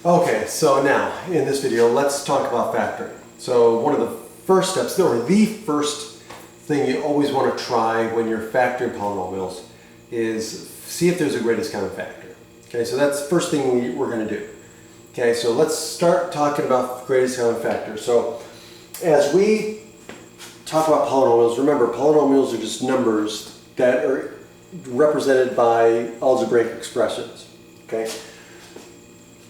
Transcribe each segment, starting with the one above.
Okay, so now in this video, let's talk about factoring. So one of the first steps, or the first thing you always want to try when you're factoring polynomials is see if there's a greatest common factor. Okay, so that's the first thing we're going to do. Okay, so let's start talking about greatest common factor. So as we talk about polynomials, remember polynomials are just numbers that are represented by algebraic expressions. Okay.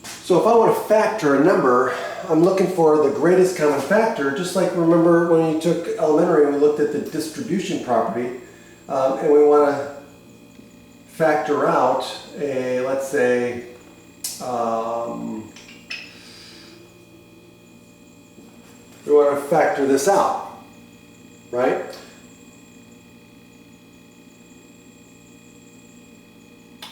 So if I want to factor a number, I'm looking for the greatest common factor, just like remember when you took elementary and we looked at the distribution property, and we want to factor out a, let's say, we want to factor this out, right?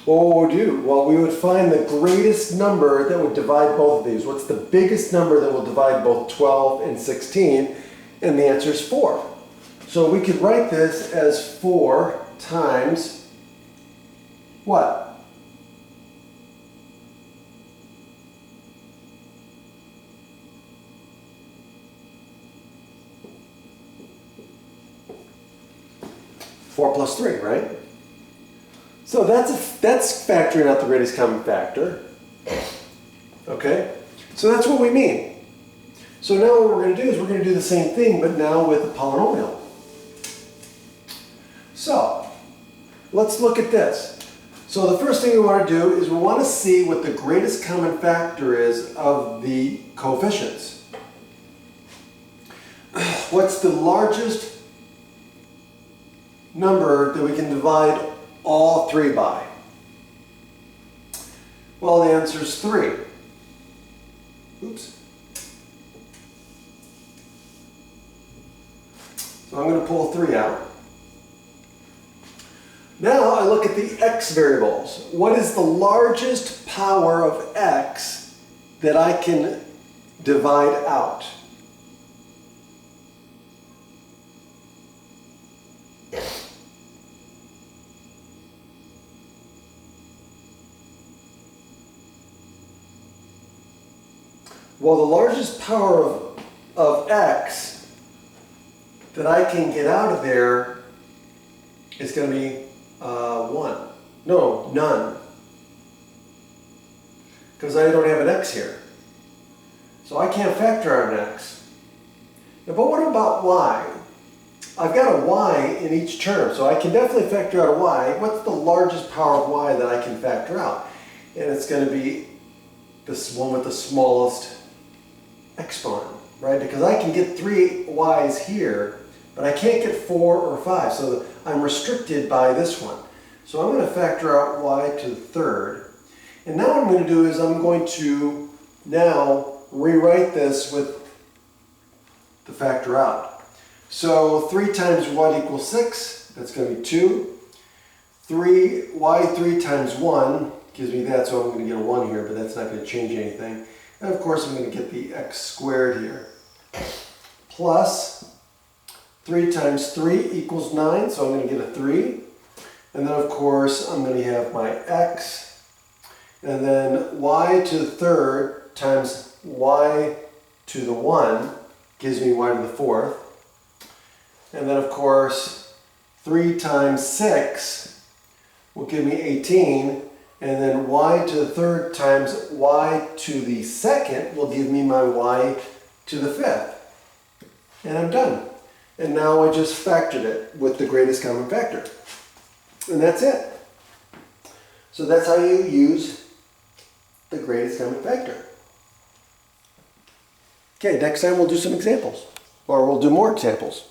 What would we do? Well, we would find the greatest number that would divide both of these. What's the biggest number that will divide both 12 and 16? And the answer is 4. So we could write this as 4 times what? Four plus 3, right? So that's factoring out the greatest common factor. Okay? So that's what we mean. So now what we're going to do is we're going to do the same thing, but now with a polynomial. So let's look at this. So the first thing we want to do is we want to see what the greatest common factor is of the coefficients. What's the largest number that we can divide all 3 by? Well, the answer is 3. Oops. So I'm going to pull 3 out. Now I look at the x variables. What is the largest power of x that I can divide out? Well, the largest power of x that I can get out of there is going to be 1. No, none. Because I don't have an x here. So I can't factor out an x. Now, but what about y? I've got a y in each term, so I can definitely factor out a y. What's the largest power of y that I can factor out? And it's going to be this one with the smallest exponent, right? Because I can get 3 y's here, but I can't get 4 or 5, so I'm restricted by this one. So I'm going to factor out y to the 3rd. And now what I'm going to do is I'm going to now rewrite this with the factor out. So 3 times what equals 6? That's going to be 2. y3 times 1 gives me that, so I'm going to get a 1 here, but that's not going to change anything. And of course I'm going to get the x squared here. Plus 3 times 3 equals 9, so I'm going to get a 3. And then of course I'm going to have my x. And then y to the 3rd times y to the 1 gives me y to the 4th. And then of course 3 times 6 will give me 18. And then y to the 3rd times y to the 2nd will give me my y to the 5th. And I'm done. And now I just factored it with the greatest common factor. And that's it. So that's how you use the greatest common factor. Okay, next time we'll do some examples. Or we'll do more examples.